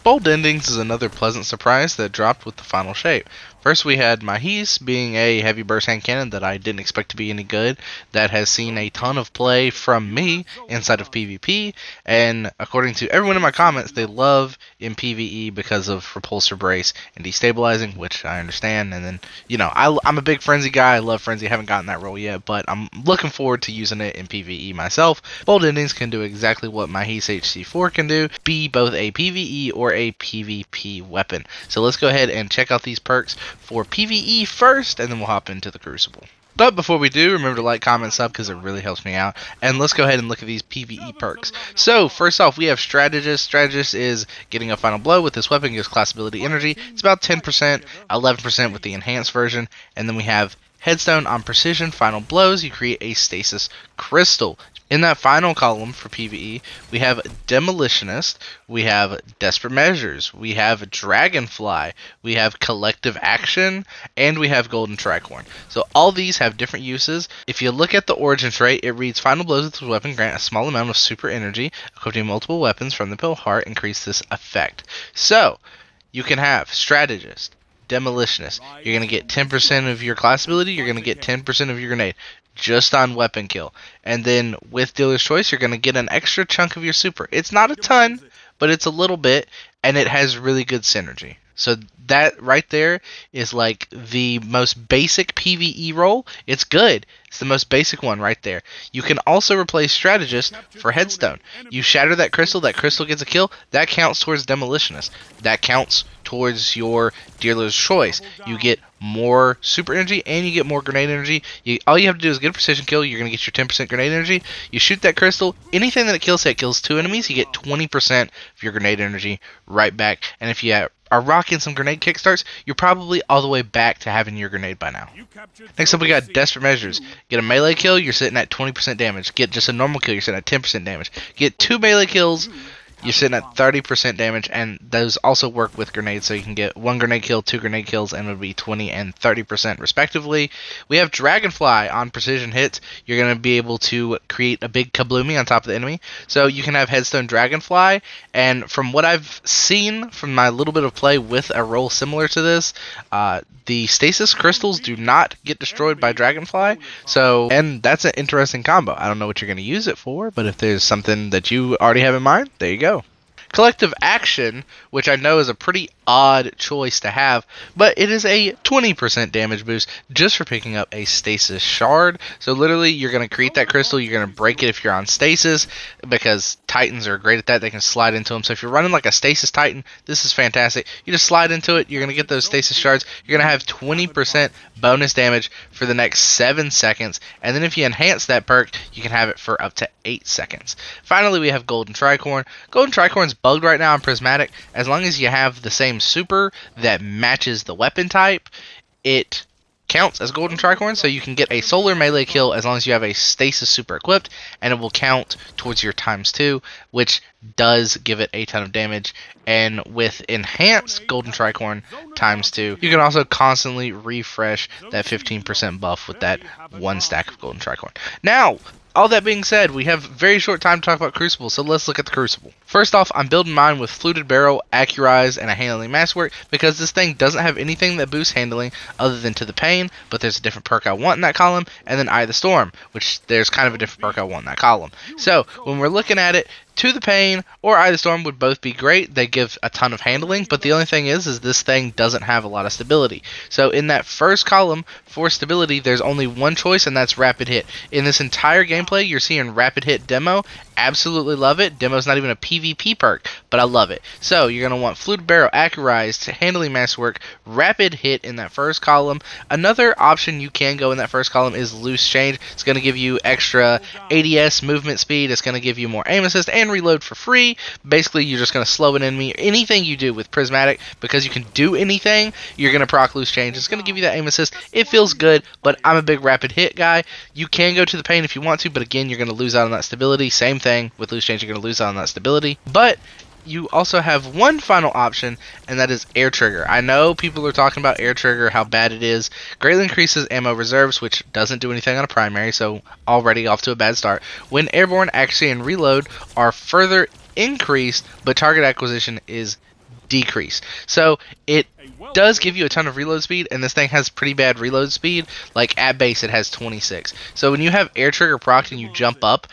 Bold Endings is another pleasant surprise that dropped with the final shape. First we had Mahis being a heavy burst hand cannon that I didn't expect to be any good, that has seen a ton of play from me inside of PvP, and according to everyone in my comments, they love in PvE because of Repulsor Brace and Destabilizing, which I understand, and then, you know, I'm a big Frenzy guy, I love Frenzy, I haven't gotten that role yet, but I'm looking forward to using it in PvE myself. Bold Endings can do exactly what Mahis HC4 can do, be both a PvE or a PvP weapon. So let's go ahead and check out these perks for PvE first, and then we'll hop into the Crucible. But before we do, remember to like, comment, sub, because it really helps me out. And let's go ahead and look at these PvE perks. So, first off, we have Strategist. Strategist is getting a final blow with this weapon, gives class ability energy. It's about 10%, 11% with the enhanced version. And then we have Headstone. On precision final blows, you create a stasis crystal. In that final column for PvE, we have Demolitionist, we have Desperate Measures, we have Dragonfly, we have Collective Action, and we have Golden Tricorn. So all these have different uses. If you look at the origin trait, it reads, final blows with this weapon grant a small amount of super energy, equipping multiple weapons from the Pale Heart, increase this effect. So, you can have Strategist, Demolitionist, you're going to get 10% of your class ability, you're going to get 10% of your grenade, just on weapon kill. And then with Dealer's Choice, you're going to get an extra chunk of your super. It's not a ton, but it's a little bit, and it has really good synergy. So that right there is like the most basic PvE role. It's good. It's the most basic one right there. You can also replace Strategist for Headstone. You shatter that crystal gets a kill, that counts towards Demolitionist. That counts towards your Dealer's Choice. You get more super energy and you get more grenade energy. All you have to do is get a precision kill. You're going to get your 10% grenade energy. You shoot that crystal. Anything that it kills, say it kills 2 enemies, you get 20% of your grenade energy right back. And if you are rocking some grenade kickstarts, you're probably all the way back to having your grenade by now. Next up, we got Desperate Measures. Get a melee kill, you're sitting at 20% damage. Get just a normal kill, you're sitting at 10% damage. Get 2 melee kills, you're sitting at 30% damage, and those also work with grenades, so you can get 1 grenade kill, 2 grenade kills, and it would be 20 and 30% respectively. We have Dragonfly. On precision hits, you're going to be able to create a big kabloomy on top of the enemy, so you can have Headstone Dragonfly, and from what I've seen from my little bit of play with a role similar to this, the stasis crystals do not get destroyed by Dragonfly, and that's an interesting combo. I don't know what you're going to use it for, but if there's something that you already have in mind, there you go. Collective Action, which I know is a pretty odd choice to have, but it is a 20% damage boost just for picking up a stasis shard. So literally, you're going to create that crystal, you're going to break it if you're on stasis, because Titans are great at that, they can slide into them. So if you're running like a stasis Titan, this is fantastic. You just slide into it, you're going to get those stasis shards, you're going to have 20% bonus damage for the next 7 seconds, and then if you enhance that perk, you can have it for up to 8 seconds. Finally, we have Golden Tricorn. Golden Tricorn's bugged right now on Prismatic. As long as you have the same super that matches the weapon type, it counts as Golden Tricorn, so you can get a solar melee kill as long as you have a stasis super equipped, and it will count towards your ×2, which does give it a ton of damage. And with enhanced Golden Tricorn ×2, you can also constantly refresh that 15% buff with that 1 stack of Golden Tricorn. Now, all that being said, we have very short time to talk about Crucible, so let's look at the Crucible. First off, I'm building mine with Fluted Barrel, Accurize, and a Handling Masterwork because this thing doesn't have anything that boosts handling other than To the Pain, but there's a different perk I want in that column, and then Eye of the Storm, which there's kind of a different perk I want in that column. So, when we're looking at it, To the Pain or Eye of the Storm would both be great. They give a ton of handling, but the only thing is this thing doesn't have a lot of stability. So in that first column for stability, there's only one choice, and that's Rapid Hit. In this entire gameplay, you're seeing Rapid Hit Demo. Absolutely love it. Demo's not even a PvP perk, but I love it. So you're going to want Fluted Barrel, Accurized, Handling Masterwork, Rapid Hit in that first column. Another option you can go in that first column is Loose Change. It's going to give you extra ADS movement speed. It's going to give you more aim assist and reload for free. Basically, you're just going to slow an enemy. Anything you do with Prismatic, because you can do anything, you're going to proc Loose Change. It's going to give you that aim assist. It feels good, but I'm a big Rapid Hit guy. You can go to the Pain if you want to, but again, you're going to lose out on that stability. Same thing with Loose Change, you're going to lose out on that stability. But you also have one final option, and that is Air Trigger. I know people are talking about Air Trigger, how bad it is. Greatly increases ammo reserves, which doesn't do anything on a primary, so already off to a bad start. When airborne, accuracy, and reload are further increased, but target acquisition is decrease. So it does give you a ton of reload speed, and this thing has pretty bad reload speed. Like at base, it has 26. So when you have air trigger proc and you jump up,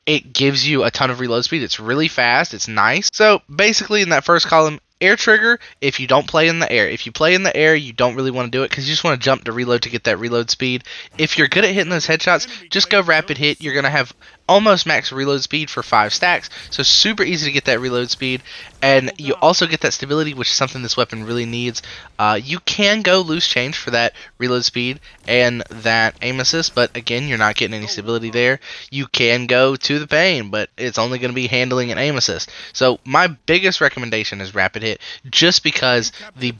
it gives you a ton of reload speed. It's really fast. It's nice. So basically, in that first column, air trigger if you don't play in the air. If you play in the air, you don't really want to do it because you just want to jump to reload to get that reload speed. If you're good at hitting those headshots, just go rapid hit. You're going to have almost max reload speed for 5 stacks. So super easy to get that reload speed. And you also get that stability, which is something this weapon really needs. You can go loose change for that reload speed and that aim assist, but again, you're not getting any stability there. You can go to the pain, but it's only going to be handling and aim assist. So my biggest recommendation is rapid hit, just because the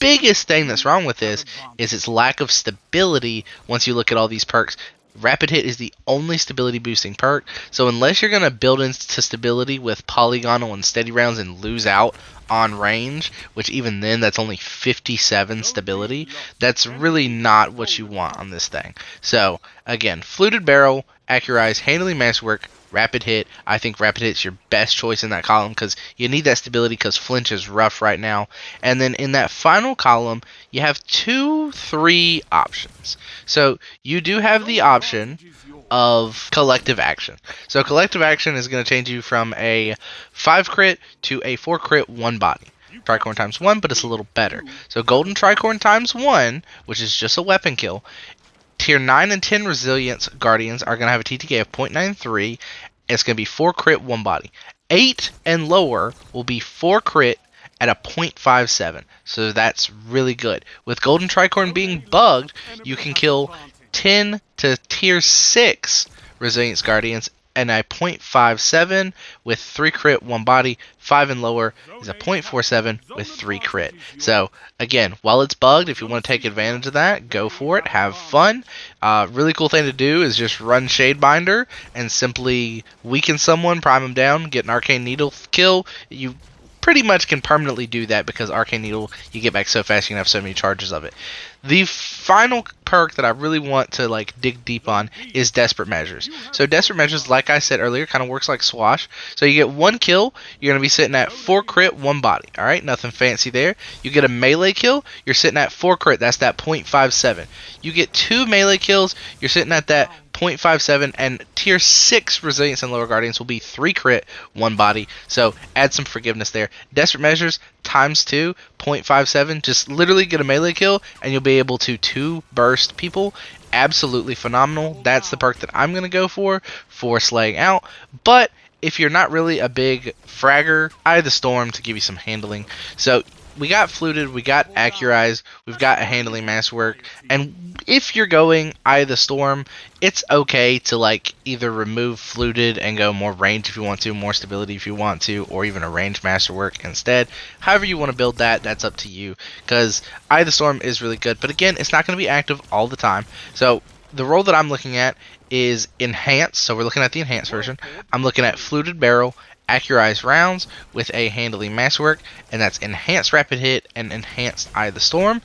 biggest thing that's wrong with this is its lack of stability. Once you look at all these perks, rapid hit is the only stability boosting perk, so unless you're going to build into stability with polygonal and steady rounds and lose out on range, which even then that's only 57 stability, that's really not what you want on this thing. So again, fluted barrel, accurize, handling masterwork, rapid hit. I think rapid hit's your best choice in that column because you need that stability because flinch is rough right now. And then in that final column, you have 3 options. So you do have the option of collective action. So collective action is going to change you from a 5 crit to a 4 crit 1 body. Tricorn times 1, but it's a little better. So golden tricorn times 1, which is just a weapon kill. Tier 9 and 10 Resilience Guardians are going to have a TTK of 0.93. It's going to be 4 crit, 1 body. 8 and lower will be 4 crit at a 0.57. So that's really good. With Golden Tricorn being bugged, you can kill 10 to tier 6 Resilience Guardians and a 0.57 with 3 crit, 1 body. 5 and lower is a 0.47 with 3 crit. So again, while it's bugged, if you want to take advantage of that, go for it. Have fun. Really cool thing to do is just run Shadebinder and simply weaken someone, prime them down, get an Arcane Needle kill. You pretty much can permanently do that because Arcane Needle, you get back so fast, you can have so many charges of it. The final perk that I really want to dig deep on is Desperate Measures. So Desperate Measures, like I said earlier, kind of works like Swash. So you get 1 kill, you're going to be sitting at 4 crit, 1 body. Alright, nothing fancy there. You get a melee kill, you're sitting at 4 crit, that's that 0.57. You get 2 melee kills, you're sitting at that 0.57, and tier 6 Resilience and lower Guardians will be 3 crit, 1 body. So add some forgiveness there. Desperate Measures times 2, 0.57. Just literally get a melee kill, and you'll be able to 2 burst people. Absolutely phenomenal. That's the perk that I'm going to go for slaying out. But if you're not really a big fragger, Eye of the Storm to give you some handling. So we got fluted, we got accurized, we've got a handling masterwork, and if you're going Eye of the Storm, it's okay to either remove fluted and go more range if you want to, more stability if you want to, or even a range masterwork instead. However you want to build that, that's up to you, because Eye of the Storm is really good, but again, it's not going to be active all the time. So the role that I'm looking at is Enhanced, so we're looking at the Enhanced version. I'm looking at Fluted Barrel, Accurized Rounds with a Handling Masterwork, and that's Enhanced Rapid Hit and Enhanced Eye of the Storm.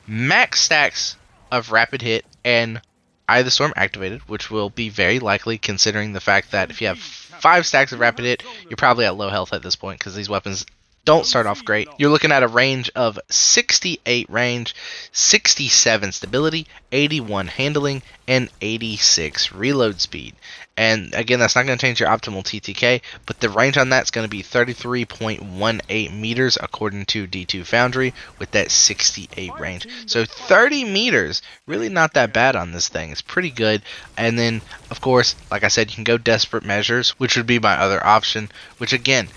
Max stacks of Rapid Hit and Eye of the Storm activated, which will be very likely considering the fact that if you have 5 stacks of Rapid Hit, you're probably at low health at this point because these weapons don't start off great. You're looking at a range of 68 range, 67 stability, 81 handling, and 86 reload speed. And again, that's not going to change your optimal TTK, but the range on that's going to be 33.18 meters according to D2 Foundry with that 68 range. So 30 meters, really not that bad on this thing. It's pretty good. And then, of course, like I said, you can go Desperate Measures, which would be my other option, which again,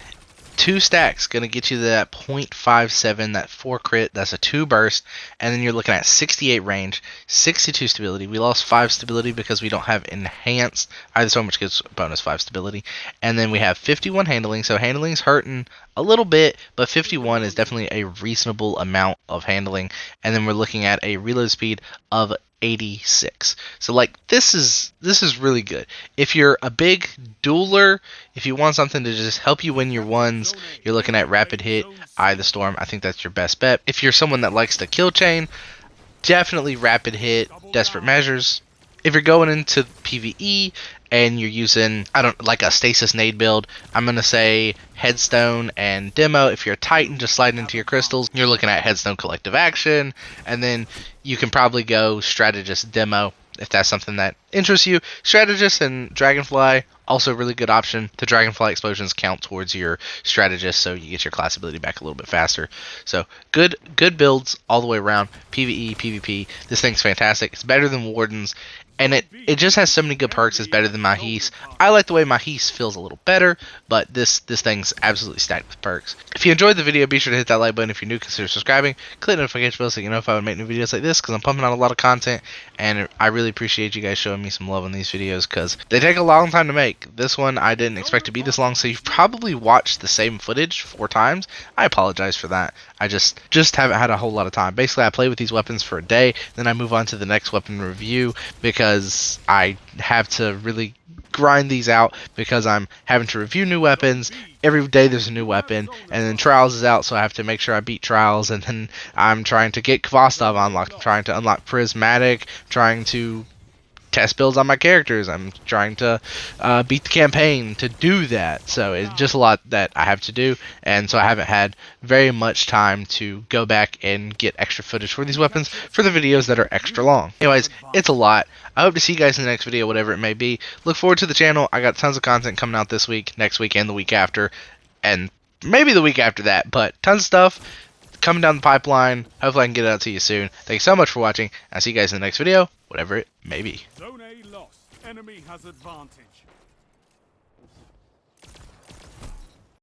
2 stacks going to get you that 0.57, that 4 crit, that's a 2 burst, and then you're looking at 68 range, 62 stability. We lost 5 stability because we don't have enhanced Eye of the Storm, which gives bonus 5 stability, and then we have 51 handling, so handling's hurting a little bit, but 51 is definitely a reasonable amount of handling, and then we're looking at a reload speed of 86. So this is really good. If you're a big dueler, if you want something to just help you win your ones, you're looking at Rapid Hit, Eye of the Storm. I think that's your best bet. If you're someone that likes to kill chain, definitely Rapid Hit, Desperate Measures. If you're going into PvE, and you're using, I don't like a stasis nade build, I'm gonna say Headstone and Demo. If you're a Titan, just slide into your crystals. You're looking at Headstone Collective Action, and then you can probably go Strategist Demo if that's something that interests you. Strategist and Dragonfly, also a really good option. The Dragonfly explosions count towards your Strategist, so you get your class ability back a little bit faster. So good builds all the way around. PvE, PvP, this thing's fantastic. It's better than Wardens, and it just has so many good perks. It's better than Mahis. I like the way Mahis feels a little better, but this thing's absolutely stacked with perks. If you enjoyed the video, be sure to hit that like button. If you're new, consider subscribing. Click the notification bell so you know if I would make new videos like this, because I'm pumping out a lot of content, and I really appreciate you guys showing me some love on these videos, because they take a long time to make. This one I didn't expect to be this long, so you've probably watched the same footage 4 times. I apologize for that. I just haven't had a whole lot of time. Basically, I play with these weapons for a day, then I move on to the next weapon review, because I have to really grind these out, because I'm having to review new weapons. Every day there's a new weapon, and then Trials is out, so I have to make sure I beat Trials, and then I'm trying to get Kvostov unlocked. I'm trying to unlock Prismatic, trying to test builds on my characters. I'm trying to beat the campaign to do that. So it's just a lot that I have to do, and so I haven't had very much time to go back and get extra footage for these weapons for the videos that are extra long. Anyways, it's a lot. I hope to see you guys in the next video, whatever it may be. Look forward to the channel. I got tons of content coming out this week, next week, and the week after, and maybe the week after that, but tons of stuff coming down the pipeline. Hopefully I can get it out to you soon. Thank you so much for watching. I'll see you guys in the next video, whatever it may be. Zone A lost. Enemy has advantage.